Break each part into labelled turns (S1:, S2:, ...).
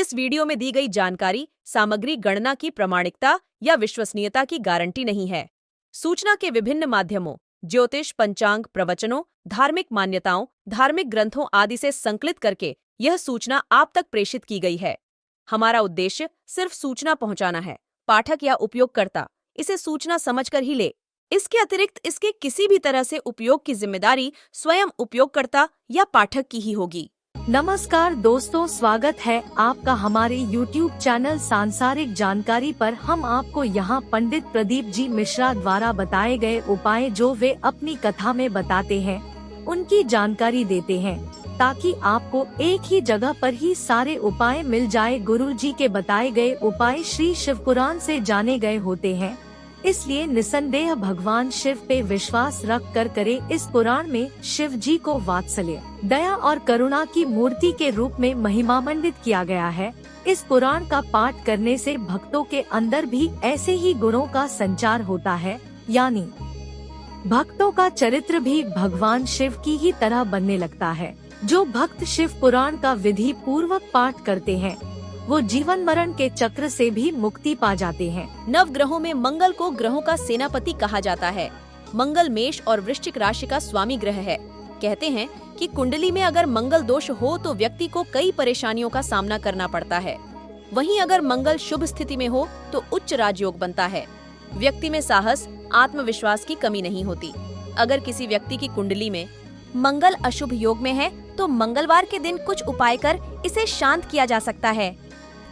S1: इस वीडियो में दी गई जानकारी सामग्री गणना की प्रामाणिकता या विश्वसनीयता की गारंटी नहीं है। सूचना के विभिन्न माध्यमों, ज्योतिष, पंचांग, प्रवचनों, धार्मिक मान्यताओं, धार्मिक ग्रंथों आदि से संकलित करके यह सूचना आप तक प्रेषित की गई है। हमारा उद्देश्य सिर्फ सूचना पहुंचाना है। पाठक या उपयोगकर्ता इसे सूचना समझकर ही ले। इसके अतिरिक्त इसके किसी भी तरह से उपयोग की जिम्मेदारी स्वयं उपयोगकर्ता या पाठक की ही होगी।
S2: नमस्कार दोस्तों, स्वागत है आपका हमारे YouTube चैनल सांसारिक जानकारी पर। हम आपको यहाँ पंडित प्रदीप जी मिश्रा द्वारा बताए गए उपाय जो वे अपनी कथा में बताते हैं, उनकी जानकारी देते हैं, ताकि आपको एक ही जगह पर ही सारे उपाय मिल जाए। गुरु जी के बताए गए उपाय श्री शिव पुराण से जाने गए होते हैं, इसलिए निसंदेह भगवान शिव पे विश्वास रख कर करे। इस पुराण में शिव जी को वात्सल्य, दया और करुणा की मूर्ति के रूप में महिमामंडित किया गया है। इस पुराण का पाठ करने से भक्तों के अंदर भी ऐसे ही गुणों का संचार होता है, यानी भक्तों का चरित्र भी भगवान शिव की ही तरह बनने लगता है। जो भक्त शिव पुराण का विधि पूर्वक पाठ करते हैं, वो जीवन मरण के चक्र से भी मुक्ति पा जाते हैं।
S1: नव ग्रहों में मंगल को ग्रहों का सेनापति कहा जाता है। मंगल मेष और वृश्चिक राशि का स्वामी ग्रह है। कहते हैं कि कुंडली में अगर मंगल दोष हो तो व्यक्ति को कई परेशानियों का सामना करना पड़ता है। वहीं अगर मंगल शुभ स्थिति में हो तो उच्च राजयोग बनता है। व्यक्ति में साहस, आत्मविश्वास की कमी नहीं होती। अगर किसी व्यक्ति की कुंडली में मंगल अशुभ योग में है तो मंगलवार के दिन कुछ उपाय कर इसे शांत किया जा सकता है।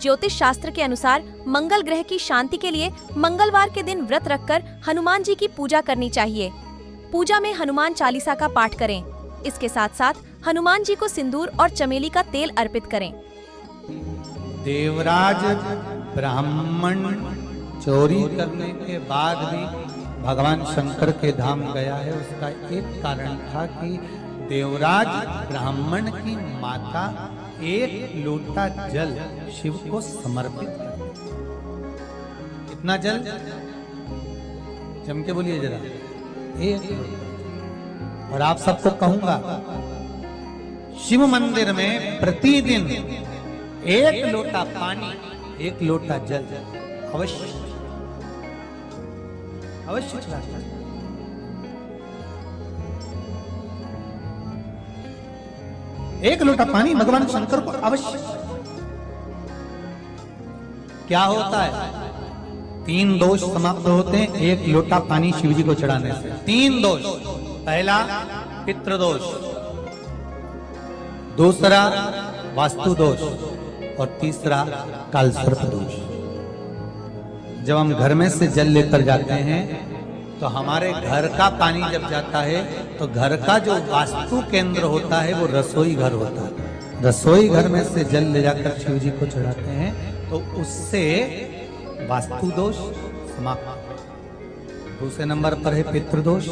S1: ज्योतिष शास्त्र के अनुसार मंगल ग्रह की शांति के लिए मंगलवार के दिन व्रत रखकर हनुमान जी की पूजा करनी चाहिए। पूजा में हनुमान चालीसा का पाठ करें। इसके साथ साथ हनुमान जी को सिंदूर और चमेली का तेल अर्पित करें।
S3: देवराज ब्राह्मण चोरी करने के बाद भी भगवान शंकर के धाम गया है। उसका एक कारण था कि देवराज ब्राह्मण की माता एक लोटा जल शिव को समर्पित कर। कितना जल? जम के बोलिए जरा। एक लोटा। और आप सबको कहूंगा, शिव मंदिर में प्रतिदिन एक लोटा पानी, एक लोटा जल अवश्य अवश्य चढ़ाना। एक लोटा पानी भगवान शंकर को अवश्य। क्या होता है? 3 दोष समाप्त होते हैं एक लोटा पानी शिव जी को चढ़ाने से। 3 दोष। पहला पितृदोष, दूसरा वास्तु दोष और तीसरा कालसर्प दोष। जब हम घर में से जल लेकर जाते हैं तो हमारे घर का पानी जब जाता है तो घर का जो वास्तु केंद्र होता है वो रसोई घर होता है। रसोई घर में से जल ले जाकर शिव जी को चढ़ाते हैं तो उससे वास्तु दोष समाप्त। दूसरे नंबर पर है पितृदोष।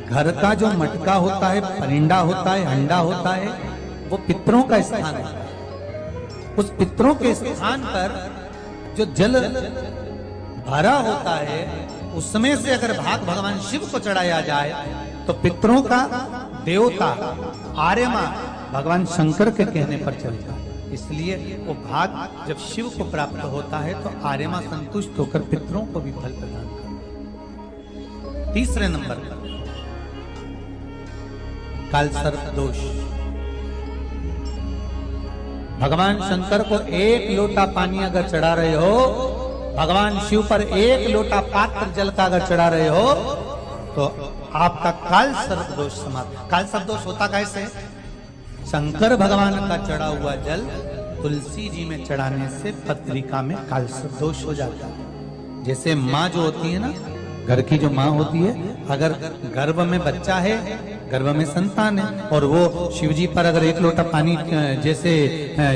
S3: घर का जो मटका होता है, परिंडा होता है, हंडा होता है, वो पितरों का स्थान है। उस पितरों के स्थान पर जो जल भरा होता है उसमें से अगर भाग भगवान शिव को चढ़ाया जाए तो पितरों का देवता आर्यमा भगवान शंकर के कहने पर चलता है। इसलिए वो भाग जब शिव को प्राप्त होता है तो आर्यमा संतुष्ट होकर पितरों को भी फल प्रदान करता है। तीसरे नंबर पर कालसर्प दोष। भगवान शंकर को एक लोटा पानी अगर चढ़ा रहे हो, भगवान शिव पर एक लोटा पात्र जल का अगर चढ़ा रहे हो तो आपका कालसर्प दोष समाप्त। कालसर्प दोष होता कैसे? शंकर भगवान का चढ़ा हुआ जल तुलसी जी में चढ़ाने से पत्रिका में कालसर्प दोष हो जाता है। जैसे माँ जो होती है ना, घर की जो माँ होती है, अगर गर्भ में बच्चा है, गर्भ में संतान है, और वो शिव जी पर अगर एक लोटा पानी जैसे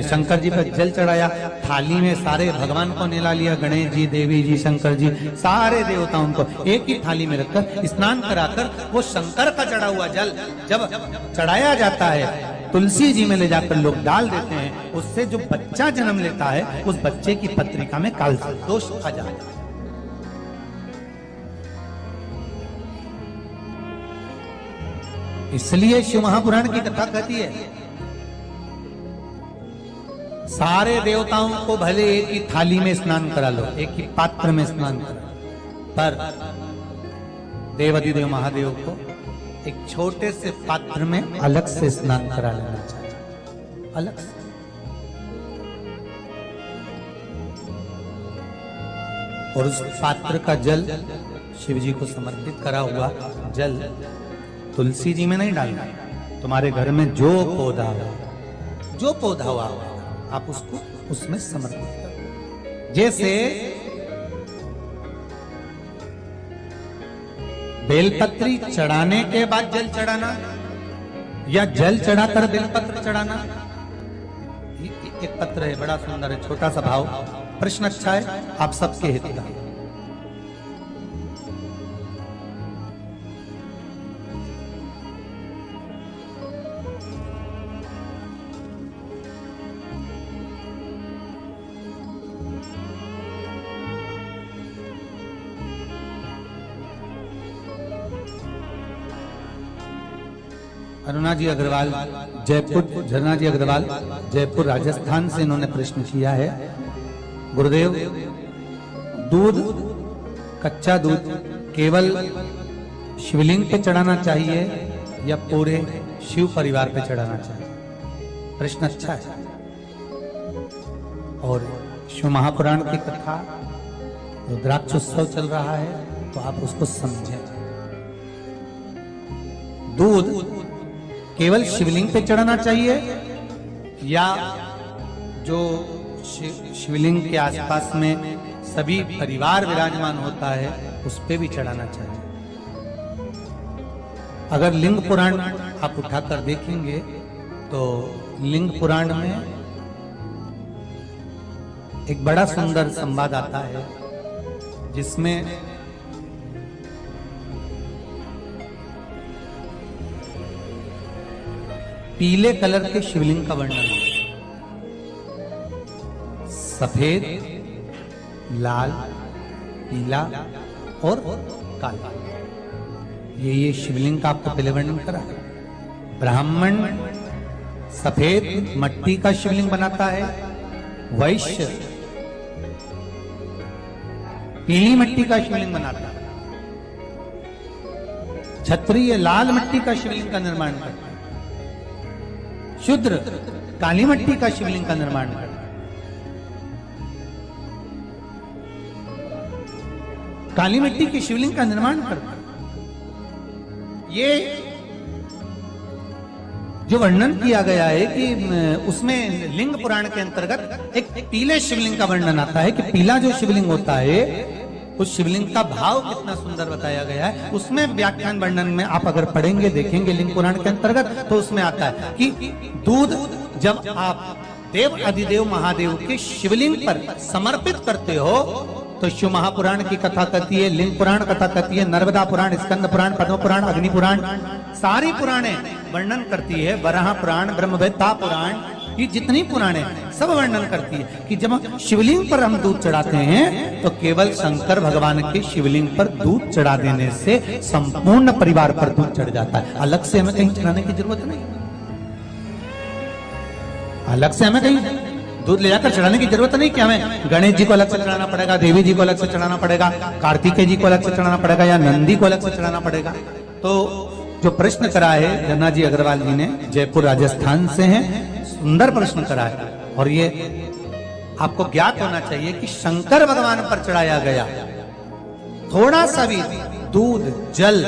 S3: शंकर जी पर जल चढ़ाया, थाली में सारे भगवान को निला लिया, गणेश जी, देवी जी, शंकर जी, सारे देवताओं को एक ही थाली में रखकर स्नान कराकर वो शंकर का चढ़ा हुआ जल जब चढ़ाया जाता है तुलसी जी में ले जाकर लोग डाल देते हैं, उससे जो बच्चा जन्म लेता है उस बच्चे की पत्रिका में कालसर्प दोष आ जाता है। इसलिए शिव महापुराण की कथा कहती है सारे देवताओं को भले एक ही थाली में स्नान करा लो, एक ही पात्र में स्नान करा, पर देवाधिदेव महादेव को एक छोटे से पात्र में अलग से स्नान करा लेना चाहिए, अलग से। और उस पात्र का जल शिव जी को समर्पित करा हुआ जल तुलसी जी में नहीं डालना, तुम्हारे घर में जो पौधा हुआ आप उसको उसमें समर्पित करो। जैसे बेलपत्री चढ़ाने के बाद जल चढ़ाना या जल चढ़ाकर बेलपत्र चढ़ाना। एक पत्र है, बड़ा सुंदर है, छोटा सा भाव, प्रश्न अच्छा है, आप सबके हित का। अरुणा जी अग्रवाल जयपुर, झरना जी अग्रवाल जयपुर राजस्थान से इन्होंने प्रश्न किया है, गुरुदेव दूध, कच्चा दूध केवल शिवलिंग पे चढ़ाना चाहिए या पूरे शिव परिवार पे चढ़ाना चाहिए? प्रश्न अच्छा है। और शिव महापुराण की कथा, रुद्राक्ष उत्सव चल रहा है तो आप उसको समझें। दूध केवल शिवलिंग पे चढ़ाना चाहिए या जो शिवलिंग के आसपास में सभी परिवार विराजमान होता है उस पे भी चढ़ाना चाहिए? अगर लिंग पुराण आप उठाकर देखेंगे तो लिंग पुराण में एक बड़ा सुंदर संवाद आता है जिसमें पीले कलर के शिवलिंग का वर्णन है। सफेद, लाल, पीला और काला, ये शिवलिंग का आपको पहले वर्णन करा है। ब्राह्मण सफेद मट्टी का शिवलिंग बनाता है, वैश्य पीली मिट्टी का शिवलिंग बनाता है, क्षत्रिय लाल मिट्टी का शिवलिंग का निर्माण करता है, शूद्र काली मिट्टी का शिवलिंग का निर्माण करता है। काली मिट्टी की शिवलिंग का निर्माण करता है। ये जो वर्णन किया गया है कि उसमें लिंग पुराण के अंतर्गत एक पीले शिवलिंग का वर्णन आता है कि पीला जो शिवलिंग होता है उस शिवलिंग का भाव कितना सुंदर बताया गया है। उसमें व्याख्यान वर्णन में आप अगर पढ़ेंगे देखेंगे लिंग पुराण के अंतर्गत तो उसमें आता है कि दूध जब आप देव अधिदेव महादेव के शिवलिंग पर समर्पित करते हो तो शिव महापुराण की कथा कहती है, लिंग पुराण कथा कहती है, नर्मदा पुराण, स्कंद पुराण, पद्म पुराण, अग्नि पुराण, सारी पुराणे वर्णन करती है, वराह पुराण, ब्रह्मवेत्ता पुराण, ये जितनी पुराणे सब वर्णन करती है कि जब शिवलिंग पर हम दूध चढ़ाते हैं तो केवल शंकर भगवान के शिवलिंग पर दूध चढ़ा देने से संपूर्ण परिवार पर दूध चढ़ जाता है। अलग से हमें कहीं चढ़ाने की जरूरत नहीं, अलग से हमें कहीं दूध ले जाकर चढ़ाने की जरूरत नहीं कि हमें गणेश जी को अलग से चढ़ाना पड़ेगा, देवी जी को अलग से चढ़ाना पड़ेगा, कार्तिकेय जी को अलग से चढ़ाना पड़ेगा या नंदी को अलग से चढ़ाना पड़ेगा। तो जो प्रश्न करा है झरना जी अग्रवाल जी ने, जयपुर राजस्थान से हैं, सुंदर प्रश्न करा है। और ये आपको ज्ञात होना चाहिए कि शंकर भगवान पर चढ़ाया गया थोड़ा सा भी दूध जल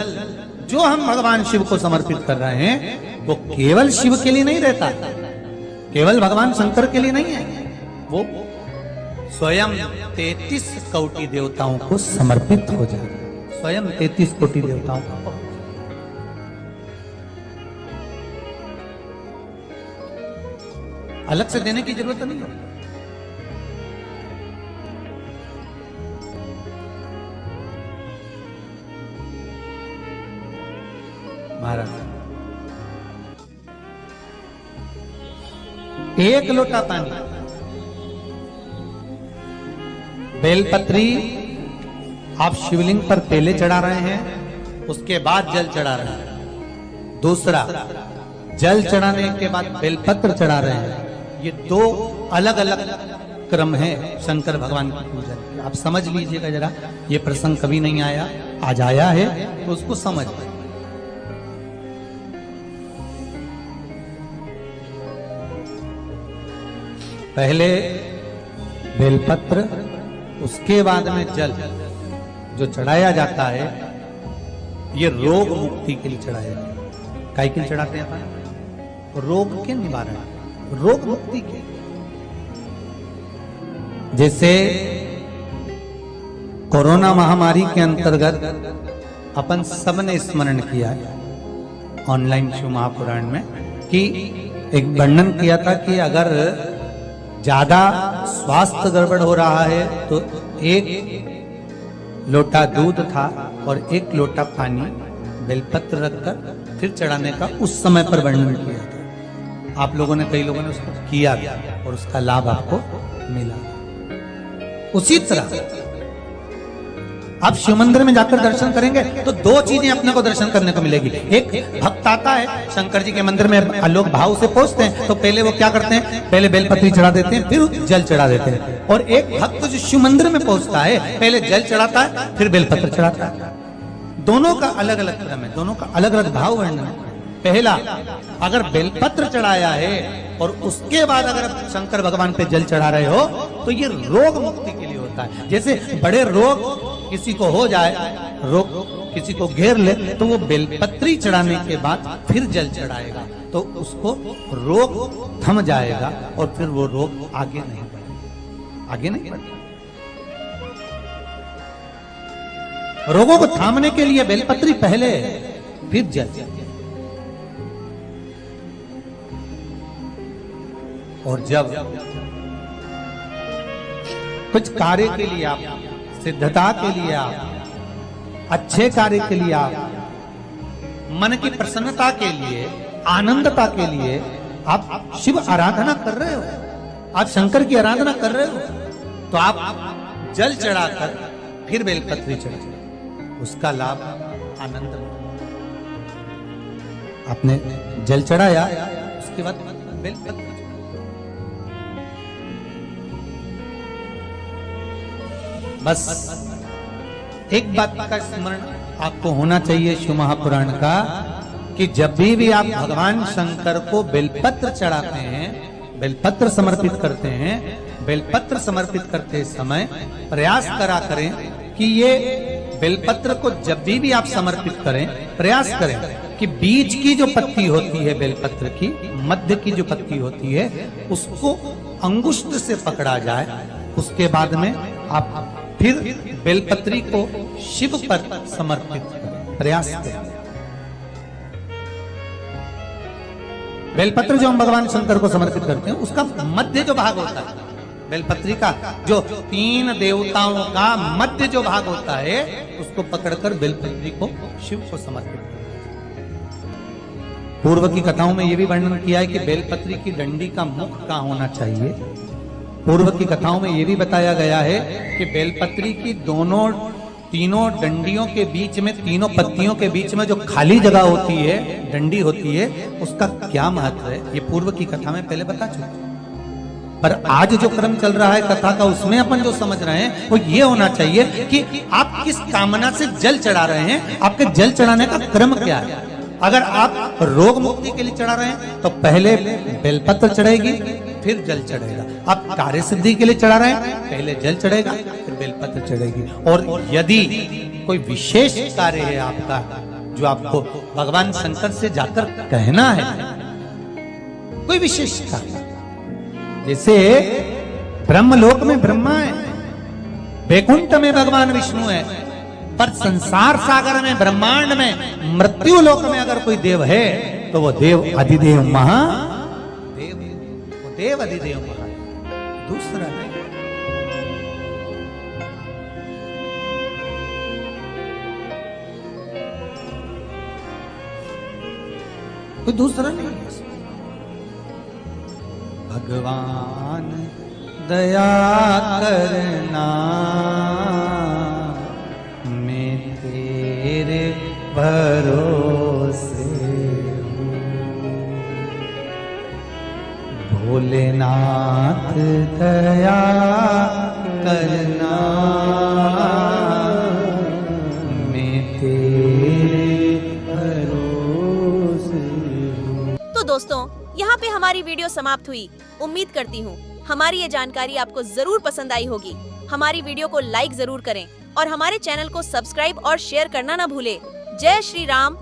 S3: जो हम भगवान शिव को समर्पित कर रहे हैं वो केवल शिव के लिए नहीं रहता, केवल भगवान शंकर के लिए नहीं है, वो स्वयं 33 कोटि देवताओं को समर्पित हो जाए, स्वयं 33 कोटि देवताओं को। अलग से देने की जरूरत नहीं है। महाराज एक लोटा पानी, बेलपत्री आप शिवलिंग पर पहले चढ़ा रहे हैं, उसके बाद जल चढ़ा रहे हैं। दूसरा, जल चढ़ाने के बाद बेलपत्र चढ़ा रहे हैं। ये दो अलग अलग क्रम है शंकर भगवान की पूजा की। आप समझ लीजिएगा जरा, ये प्रसंग कभी नहीं आया, आज आया है तो उसको समझ। पहले बेलपत्र, उसके बाद में जल जो चढ़ाया जाता है, ये रोग मुक्ति के लिए चढ़ाया जाता है। काय के लिए चढ़ाते हैं अपन? रोग के निवारण, रोग मुक्ति के। जैसे कोरोना महामारी के अंतर्गत अपन सबने स्मरण किया ऑनलाइन शिव महापुराण में कि एक वर्णन किया था कि अगर ज्यादा स्वास्थ्य गड़बड़ हो रहा है तो एक लोटा दूध था और एक लोटा पानी बेलपत्र रखकर फिर चढ़ाने का उस समय पर वर्णन किया था। आप लोगों ने, कई लोगों ने उसको किया था और उसका लाभ आपको मिला। उसी तरह आप शिव मंदिर में जाकर दर्शन करेंगे तो दो चीजें अपने को दर्शन करने को मिलेगी। एक भक्त आता है शंकर जी के मंदिर में, लोग भाव से पहुंचते हैं तो पहले वो क्या करते हैं, पहले बेलपत्री चढ़ा देते हैं, फिर जल चढ़ा देते हैं। और एक भक्त जो शिव मंदिर में पहुंचता है पहले जल चढ़ाता है फिर बेलपत्र चढ़ाता है। दोनों का अलग अलग क्रम है, दोनों का अलग अलग भाव वर्णन है। पहला, अगर बेलपत्र चढ़ाया है और उसके बाद अगर आप शंकर भगवान पे जल चढ़ा रहे हो तो ये रोग मुक्ति के लिए होता है। जैसे बड़े रोग किसी को हो जाए, रोग किसी को घेर ले, तो वो बेलपत्री चढ़ाने के बाद फिर जल चढ़ाएगा तो उसको रोग थम जाएगा और फिर वो रोग आगे नहीं बढ़ेगा, आगे नहीं बढ़ेगा। रोगों को थामने के लिए बेलपत्री पहले, फिर जल। और जब कुछ कार्य के लिए आप, सिद्धता के लिए आप, अच्छे कार्य के लिए आप, मन की प्रसन्नता के लिए, आनंदता के लिए आप शिव आराधना कर रहे हो, आप शंकर की आराधना कर रहे हो, तो आप जल चढ़ाकर फिर बेलपत्री चढ़ाओ, उसका लाभ आनंद। आपने जल चढ़ाया, उसके बाद बेलपत्री। बस एक बात का स्मरण आपको होना चाहिए शिव महापुराण का, कि जब भी आप भगवान शंकर को बेलपत्र चढ़ाते हैं, बेलपत्र समर्पित करते हैं, बेलपत्र समर्पित करते समय प्रयास करा करें कि ये बेलपत्र को जब भी आप समर्पित करें, प्रयास करें कि बीच की जो पत्ती होती है बेलपत्र की, मध्य की जो पत्ती होती है, उसको अंगुष्ठ से पकड़ा जाए। उसके बाद में आप फिर बेलपत्री को शिव पर समर्पित करें, प्रयास करें। बेलपत्र जो हम भगवान शंकर को समर्पित करते हैं, उसका मध्य जो भाग होता है, बेलपत्री का जो 3 देवताओं का मध्य जो भाग होता है, उसको पकड़कर बेलपत्री को शिव को समर्पित करें। पूर्व की कथाओं में यह भी वर्णन किया है कि बेलपत्री की डंडी का मुख कहां होना चाहिए। पूर्व की कथाओं में यह भी बताया गया है कि बेलपत्री की तीनों डंडियों के बीच में, तीनों पत्तियों के बीच में जो खाली जगह होती है, डंडी होती है, उसका क्या महत्व है, ये पूर्व की कथा में पहले बता चुके। पर आज जो क्रम चल रहा है कथा का, उसमें अपन जो समझ रहे हैं वो ये होना चाहिए कि आप किस कामना से जल चढ़ा रहे हैं, आपके जल चढ़ाने का क्रम क्या है। अगर आप रोग मुक्ति के लिए चढ़ा रहे हैं तो पहले बेलपत्र चढ़ेगी फिर जल चढ़ेगा। आप कार्य सिद्धि के लिए चढ़ा रहे हैं, पहले जल चढ़ेगा फिर बेलपत्र चढ़ेगी। और यदि कोई विशेष कार्य है आपका जो आपको भगवान शंकर से जाकर कहना है, कोई विशेष कार्य, जैसे ब्रह्मलोक में ब्रह्मा है, वैकुंठ में भगवान विष्णु है, पर संसार सागर में, ब्रह्मांड में, मृत्यु लोक में अगर कोई देव है तो वो देव अधिदेव महादेव, वो देव अधिदेव महादेव, दूसरा नहीं। कोई दूसरा नहीं। भगवान दया करना तेरे भरोसे भोलेनाथ दया करना, मैं तेरे भरोसे हूँ।
S1: तो दोस्तों, यहाँ पे हमारी वीडियो समाप्त हुई। उम्मीद करती हूँ हमारी ये जानकारी आपको जरूर पसंद आई होगी। हमारी वीडियो को लाइक जरूर करें और हमारे चैनल को सब्सक्राइब और शेयर करना ना भूले। जय श्री राम,